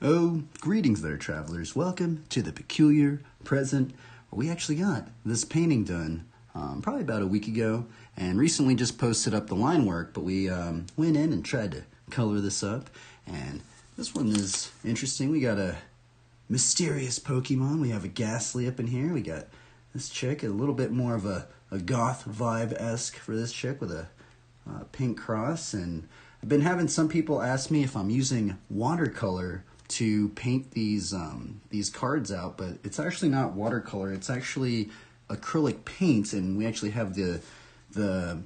Oh, greetings there, travelers. Welcome to the peculiar present. We actually got this painting done probably about a week ago, and recently just posted up the line work, but we went in and tried to color this up, and this one is interesting. We got a mysterious Pokemon. We have a Ghastly up in here. We got this chick, a little bit more of a goth vibe-esque for this chick with a pink cross, and I've been having some people ask me if I'm using watercolor to paint these cards out, but it's actually not watercolor. It's actually acrylic paint, and we actually have the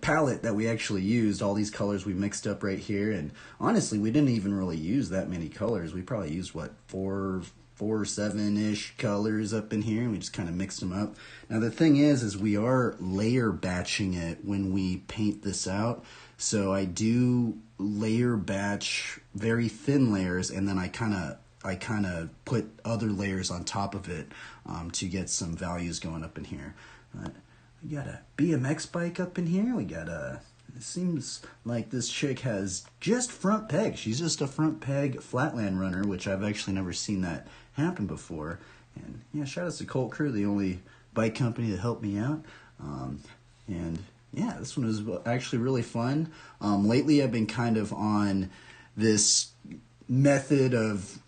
palette that we actually used. All these colors we mixed up right here, and honestly, we didn't even really use that many colors. We probably used what, four or seven-ish colors up in here, and we just kind of mixed them up. Now the thing is we are layer batching it when we paint this out. So I do layer batch very thin layers, and then I kind of put other layers on top of it to get some values going up in here. We got a BMX bike up in here. We got it seems like this chick has just front peg. She's just a front peg flatland runner, which I've actually never seen that happen before. And yeah, shout out to Colt Crew, the only bike company that helped me out. And yeah, this one was actually really fun. Lately, I've been kind of on this method of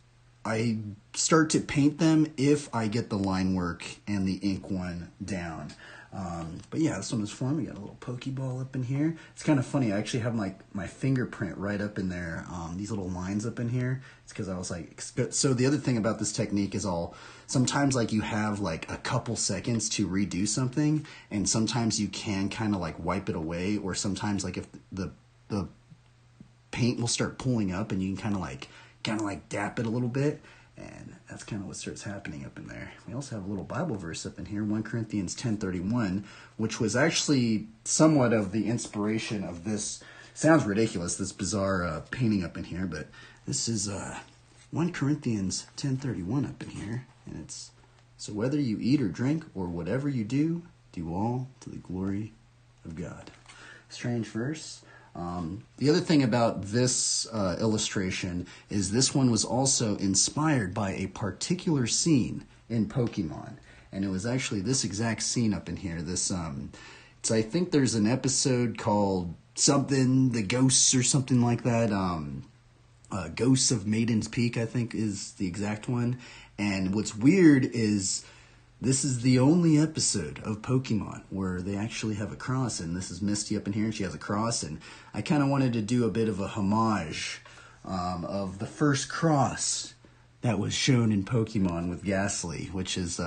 I start to paint them if I get the line work and the ink one down. But yeah, this one was fun. We got a little Pokeball up in here. It's kind of funny. I actually have my fingerprint right up in there. These little lines up in here. It's because I was like, so the other thing about this technique is sometimes like you have like a couple seconds to redo something, and sometimes you can kind of like wipe it away, or sometimes like if the paint will start pulling up and you can kind of like dap it a little bit. And that's kind of what starts happening up in there. We also have a little Bible verse up in here, 1 Corinthians 10:31, which was actually somewhat of the inspiration of this. Sounds ridiculous, this bizarre painting up in here, but this is 1 Corinthians 10:31 up in here, and it's, so whether you eat or drink or whatever you do, do all to the glory of God. Strange verse. The other thing about this illustration is this one was also inspired by a particular scene in Pokemon, and it was actually this exact scene up in here. This I think there's an episode called something, the Ghosts or something like that. Ghosts of Maiden's Peak, I think, is the exact one. And what's weird is this is the only episode of Pokemon where they actually have a cross, and this is Misty up in here, and she has a cross, and I kind of wanted to do a bit of a homage of the first cross that was shown in Pokemon with Ghastly, which is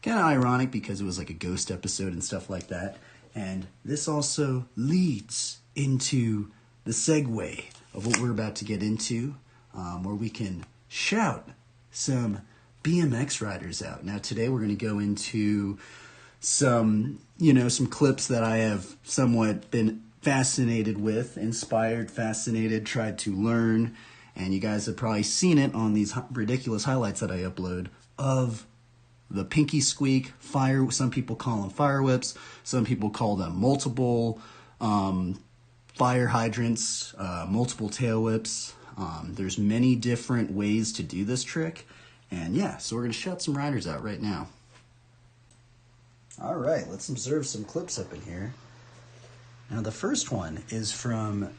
kind of ironic because it was like a ghost episode and stuff like that. And this also leads into the segue of what we're about to get into, where we can shout some BMX riders out. Now today we're going to go into some clips that I have somewhat been fascinated with, inspired, fascinated, tried to learn, and you guys have probably seen it on these ridiculous highlights that I upload of the Pinky Squeak fire. Some people call them fire whips, some people call them multiple fire hydrants, multiple tail whips. There's many different ways to do this trick. And yeah, so we're going to shout some riders out right now. All right, let's observe some clips up in here. Now the first one is from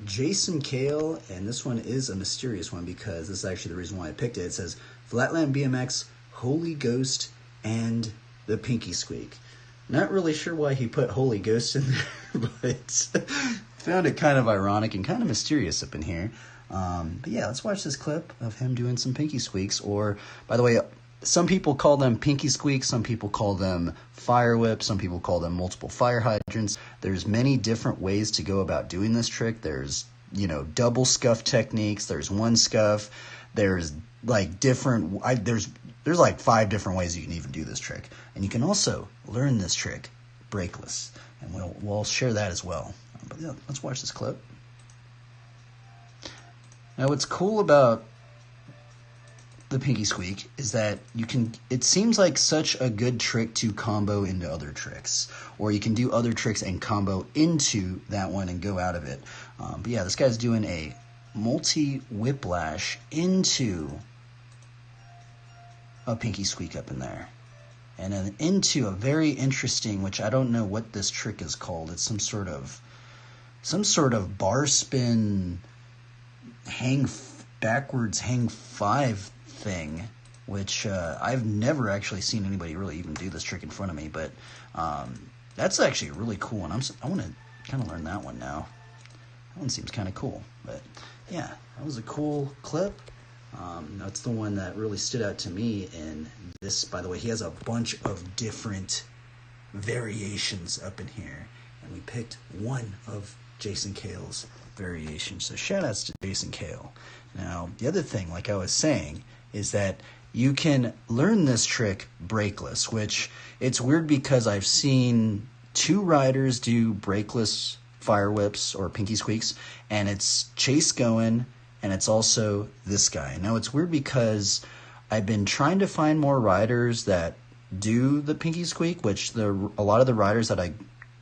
Jason Kale, and this one is a mysterious one because this is actually the reason why I picked it. It says, Flatland BMX, Holy Ghost, and the Pinky Squeak. Not really sure why he put Holy Ghost in there, but found it kind of ironic and kind of mysterious up in here. But yeah, let's watch this clip of him doing some Pinky Squeaks. Or, by the way, some people call them Pinky Squeaks, some people call them fire whips, some people call them multiple fire hydrants. There's many different ways to go about doing this trick. There's, double scuff techniques. There's one scuff. There's like different, there's like 5 different ways you can even do this trick. And you can also learn this trick brakeless. And we'll share that as well. But yeah, let's watch this clip. Now, what's cool about the Pinky Squeak is that it seems like such a good trick to combo into other tricks, or you can do other tricks and combo into that one and go out of it. But yeah, this guy's doing a multi-whiplash into a pinky squeak up in there. And then into a very interesting, which I don't know what this trick is called. It's some sort of bar spin backwards hang 5 thing, which I've never actually seen anybody really even do this trick in front of me, but that's actually a really cool one. I want to kind of learn that one now. That one seems kind of cool, but yeah, that was a cool clip. That's the one that really stood out to me in this. By the way, he has a bunch of different variations up in here, and we picked one of Jason Kale's variations. So shout outs to Jason Kale. Now, the other thing, like I was saying, is that you can learn this trick brakeless, which it's weird because I've seen 2 riders do brakeless fire whips or pinky squeaks, and it's Chase Going, and it's also this guy. Now, it's weird because I've been trying to find more riders that do the pinky squeak, which a lot of the riders that I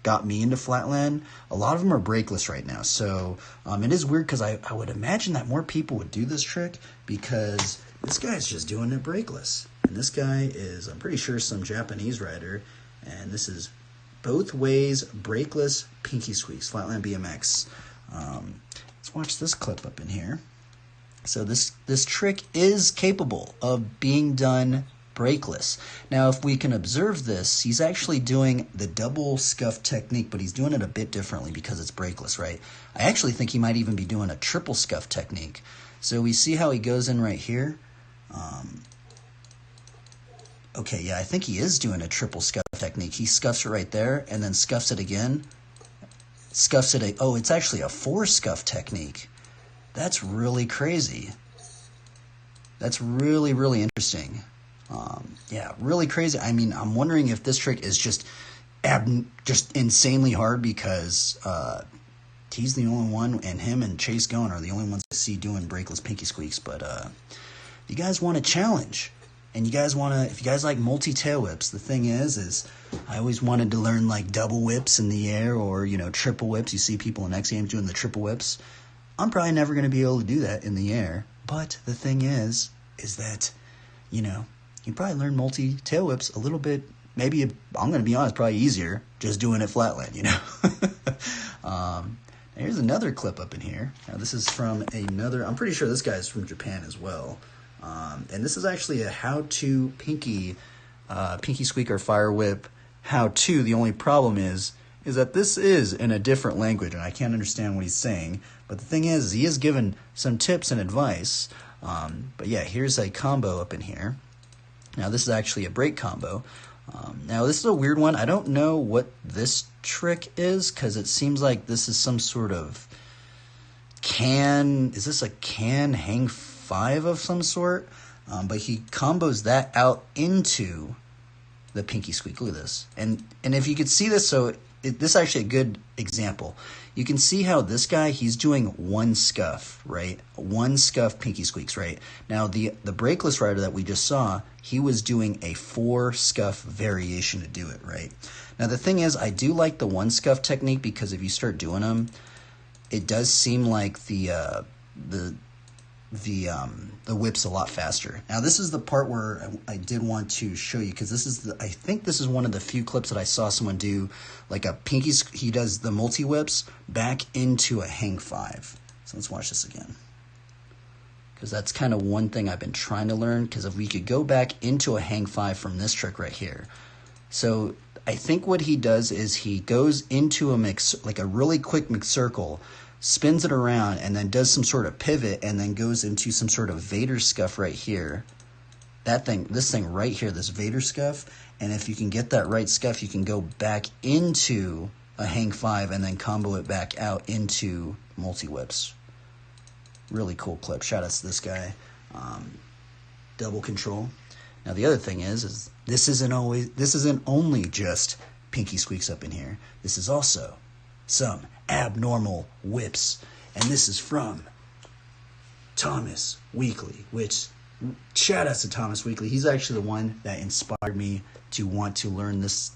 got me into flatland, a lot of them are brakeless right now. So it is weird because I would imagine that more people would do this trick because this guy's just doing it brakeless. And this guy is, I'm pretty sure, some Japanese rider. And this is both ways brakeless pinky squeaks, flatland BMX. Let's watch this clip up in here. So this trick is capable of being done brakeless. Now, if we can observe this, he's actually doing the double scuff technique, but he's doing it a bit differently because it's brakeless, right? I actually think he might even be doing a triple scuff technique. So we see how he goes in right here. Okay, yeah, I think he is doing a triple scuff technique. He scuffs it right there and then scuffs it again. Scuffs it. Oh, it's actually a 4 scuff technique. That's really crazy. That's really, really interesting. Yeah, really crazy. I mean, I'm wondering if this trick is just insanely hard because he's the only one, and him and Chase Going are the only ones I see doing brakeless pinky squeaks. But if you guys want a challenge, and if you guys like multi-tail whips, the thing is I always wanted to learn like double whips in the air or, triple whips. You see people in X Games doing the triple whips. I'm probably never going to be able to do that in the air. But the thing is that, you probably learn multi-tail whips a little bit, maybe, I'm going to be honest, probably easier just doing it flatland, Here's another clip up in here. Now, this is from I'm pretty sure this guy's from Japan as well. And this is actually a how-to pinky squeak or fire whip how-to. The only problem is that this is in a different language, and I can't understand what he's saying. But the thing is he is given some tips and advice. But yeah, here's a combo up in here. Now, this is actually a break combo. Now, this is a weird one. I don't know what this trick is because it seems like this is some sort of is this a can hang 5 of some sort? But he combos that out into the pinky squeak. Look at this. And if you could see this, this is actually a good example. You can see how this guy, he's doing 1 scuff, right? 1 scuff pinky squeaks, right? Now, the brakeless rider that we just saw, he was doing a 4 scuff variation to do it, right? Now, the thing is, I do like the 1 scuff technique because if you start doing them, it does seem like the whip's a lot faster. Now, this is the part where I did want to show you because I think this is one of the few clips that I saw someone do like a pinky. He does the multi whips back into a hang 5. So let's watch this again because that's kind of one thing I've been trying to learn. Because if we could go back into a hang 5 from this trick right here, so I think what he does is he goes into a like a really quick mixed circle, spins it around, and then does some sort of pivot, and then goes into some sort of Vader scuff right here. This thing right here, this Vader scuff, and if you can get that right scuff, you can go back into a hang 5 and then combo it back out into multi-whips. Really cool clip. Shout out to this guy. Double control. Now, the other thing is this isn't only just pinky squeaks up in here. This is also some abnormal whips, and this is from Thomas Weekly, which shout outs to Thomas Weekly. He's actually the one that inspired me to want to learn this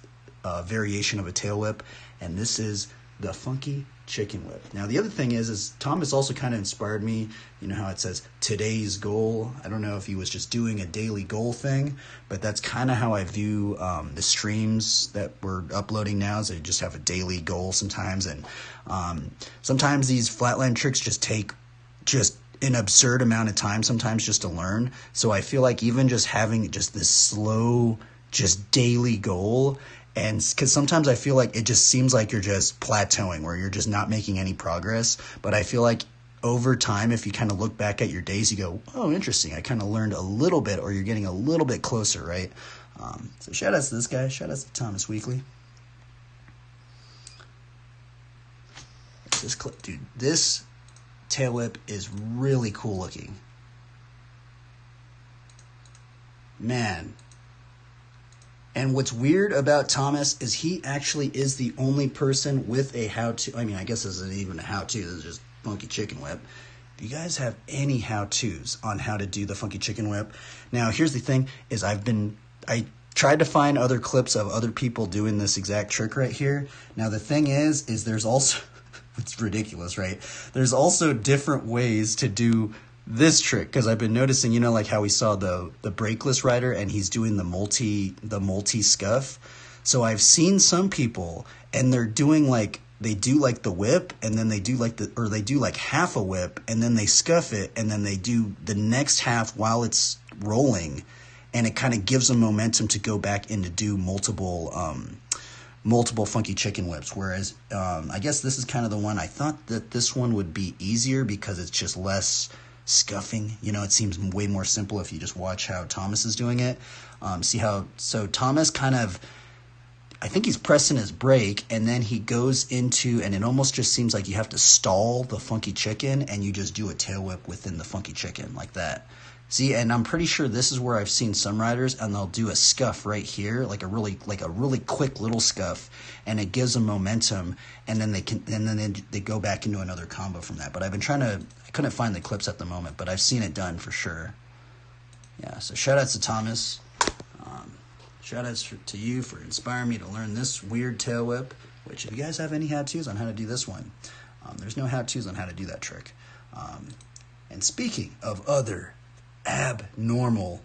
variation of a tail whip, and this is the funky chicken whip. Now the other thing is Thomas also kind of inspired me. You know how it says today's goal? I don't know if he was just doing a daily goal thing, but that's kind of how I view the streams that we're uploading now, is they just have a daily goal sometimes. And sometimes these flatland tricks just take just an absurd amount of time sometimes just to learn. So I feel like even just having just this slow, just daily goal, and because sometimes I feel like it just seems like you're just plateauing, where you're just not making any progress. But I feel like over time, if you kind of look back at your days, you go, oh, interesting, I kind of learned a little bit, or you're getting a little bit closer, right? So shout outs to this guy. Shout outs to Thomas Weekly. This clip, dude, this tail whip is really cool looking. Man. And what's weird about Thomas is he actually is the only person with a how-to. I mean, I guess this isn't even a how-to. This is just funky chicken whip. Do you guys have any how-tos on how to do the funky chicken whip? Now, here's the thing, is I tried to find other clips of other people doing this exact trick right here. Now, the thing is there's also, it's ridiculous, right? There's also different ways to do this trick, because I've been noticing, you know, like how we saw the brakeless rider and he's doing the multi scuff. So I've seen some people and they're doing like, they do like the whip, and then they do like they do like half a whip, and then they scuff it, and then they do the next half while it's rolling, and it kind of gives them momentum to go back in to do multiple funky chicken whips. Whereas I guess this is kind of the one I thought that this one would be easier because it's just less scuffing. You know, it seems way more simple if you just watch how Thomas is doing it. So Thomas kind of, I think he's pressing his brake, and then he goes into, and it almost just seems like you have to stall the funky chicken, and you just do a tail whip within the funky chicken like that. See, and I'm pretty sure this is where I've seen some riders, and they'll do a scuff right here, like a really quick little scuff, and it gives them momentum, and then they go back into another combo from that. But I've been trying to, I couldn't find the clips at the moment, but I've seen it done for sure. Yeah, so shout outs to Thomas. Shout outs to you for inspiring me to learn this weird tail whip, which if you guys have any how-tos on how to do this one, there's no how-tos on how to do that trick. And speaking of other abnormal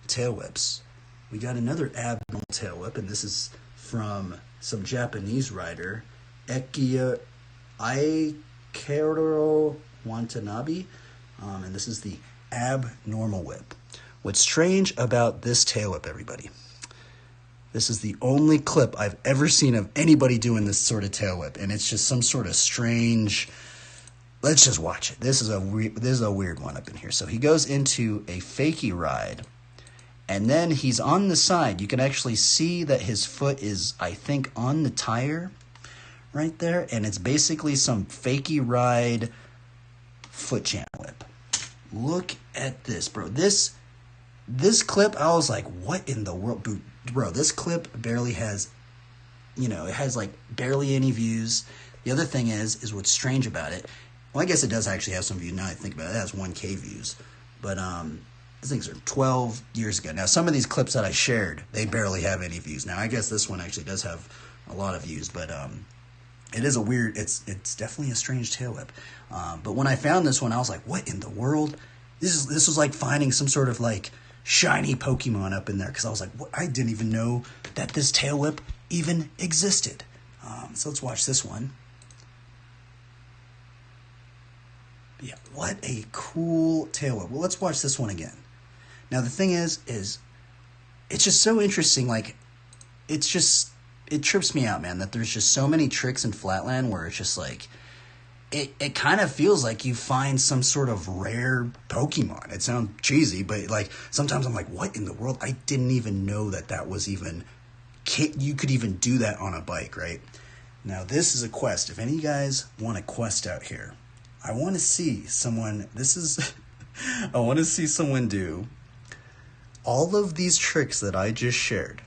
tail whips, we got another abnormal tail whip, and this is from some Japanese rider, Aikaro Watanabe, and this is the abnormal whip. What's strange about this tail whip, everybody? This is the only clip I've ever seen of anybody doing this sort of tail whip, and it's just some sort of strange. Let's just watch it. This is a weird one up in here. So he goes into a fakie ride, and then he's on the side. You can actually see that his foot is, I think, on the tire right there, and it's basically some fakie ride foot jam whip. Look at this, bro. This clip, I was like, what in the world? Bro, this clip barely has, it has like barely any views. The other thing is what's strange about it. Well, I guess it does actually have some views now I think about it. It has 1K views. But these things are 12 years ago. Now, some of these clips that I shared, they barely have any views. Now, I guess this one actually does have a lot of views, but it is a weird, it's definitely a strange tail whip. But when I found this one, I was like, what in the world? This was like finding some sort of like shiny Pokemon up in there, because I was like, what? I didn't even know that this tail whip even existed. So let's watch this one. Yeah, what a cool tail whip. Well, let's watch this one again. Now, the thing is it's just so interesting. Like, it trips me out, man, that there's just so many tricks in Flatland where it's just like, it kind of feels like you find some sort of rare Pokemon. It sounds cheesy, but like sometimes I'm like, what in the world? I didn't even know that was even, you could even do that on a bike, right? Now, this is a quest. If any of you guys want a quest out here, I want to see someone, I want to see someone do all of these tricks that I just shared,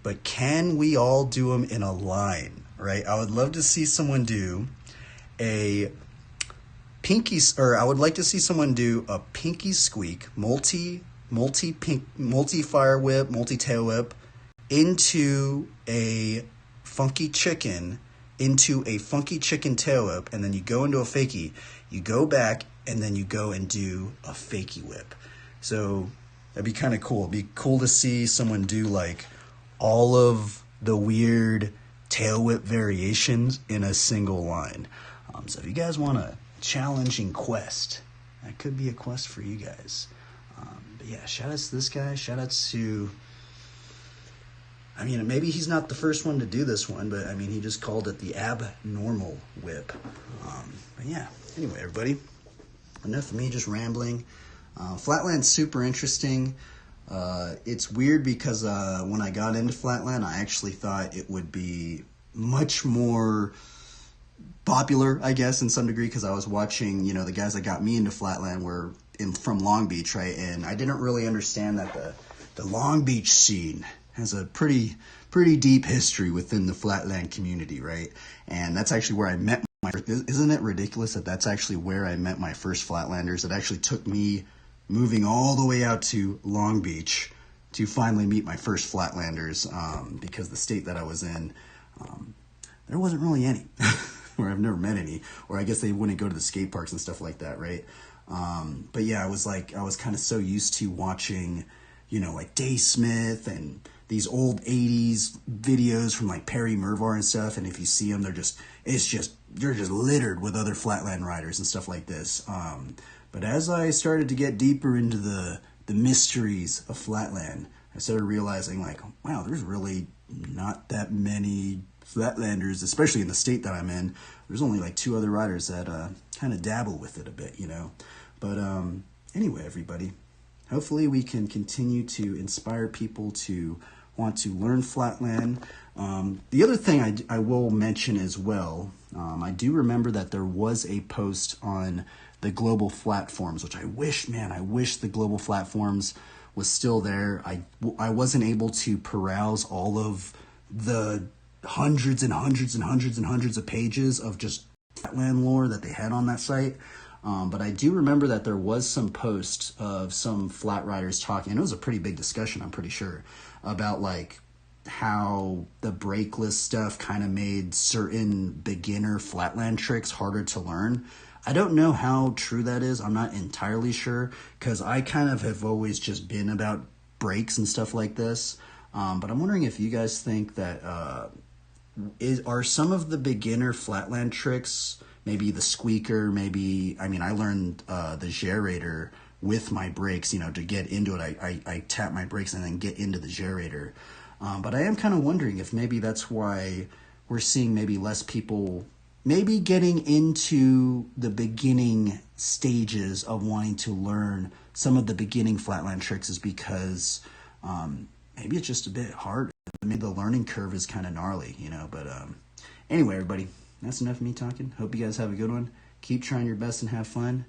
but can we all do them in a line, right? I would love to see someone do a pinky, or I would like to see someone do a pinky squeak, multi fire whip, multi tail whip into a funky chicken, into a funky chicken tail whip, and then you go into a fakie, you go back, and then you go and do a fakie whip. So that'd be kind of cool. It'd be cool to see someone do like all of the weird tail whip variations in a single line. So if you guys want a challenging quest, that could be a quest for you guys. But yeah, shout out to this guy. Shout out to, I mean, maybe he's not the first one to do this one, but I mean, he just called it the abnormal whip. But yeah, anyway, everybody, enough of me just rambling. Flatland's super interesting. It's weird because when I got into Flatland, I actually thought it would be much more popular, I guess, in some degree, because I was watching, you know, the guys that got me into Flatland were from Long Beach, right? And I didn't really understand that the Long Beach scene has a pretty deep history within the Flatland community, right? And that's actually where I met isn't it ridiculous that that's actually where I met my first Flatlanders? It actually took me moving all the way out to Long Beach to finally meet my first Flatlanders, because the state that I was in, there wasn't really any, or I've never met any, or I guess they wouldn't go to the skate parks and stuff like that, right? But yeah, I was kind of so used to watching, you know, like Dave Smith and these old 80s videos from like Perry Mervar and stuff, and if you see them, they're just littered with other Flatland riders and stuff like this. But as I started to get deeper into the mysteries of Flatland, I started realizing like, wow, there's really not that many Flatlanders, especially in the state that I'm in. There's only like 2 other riders that kind of dabble with it a bit, you know. But anyway, everybody, hopefully we can continue to inspire people to want to learn Flatland. The other thing I will mention as well, I do remember that there was a post on the global flat forums, which I wish the global flat forums was still there. I wasn't able to peruse all of the hundreds and hundreds and hundreds and hundreds of pages of just Flatland lore that they had on that site. But I do remember that there was some posts of some flat riders talking, and it was a pretty big discussion, I'm pretty sure, about like how the brakeless stuff kind of made certain beginner Flatland tricks harder to learn. I don't know how true that is. I'm not entirely sure, because I kind of have always just been about brakes and stuff like this. But I'm wondering if you guys think that are some of the beginner Flatland tricks, maybe the squeaker, I learned the gyrator with my brakes, you know, to get into it. I tap my brakes and then get into the gyrator. But I am kind of wondering if maybe that's why we're seeing maybe less people maybe getting into the beginning stages of wanting to learn some of the beginning Flatland tricks, is because maybe it's just a bit hard. Maybe the learning curve is kind of gnarly, you know. But anyway, everybody, that's enough of me talking. Hope you guys have a good one. Keep trying your best and have fun,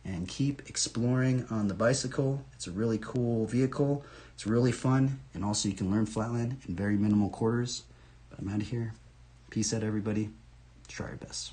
and keep exploring on the bicycle. It's a really cool vehicle. It's really fun, and also you can learn Flatland in very minimal quarters. But I'm out of here. Peace out, everybody. Try your best.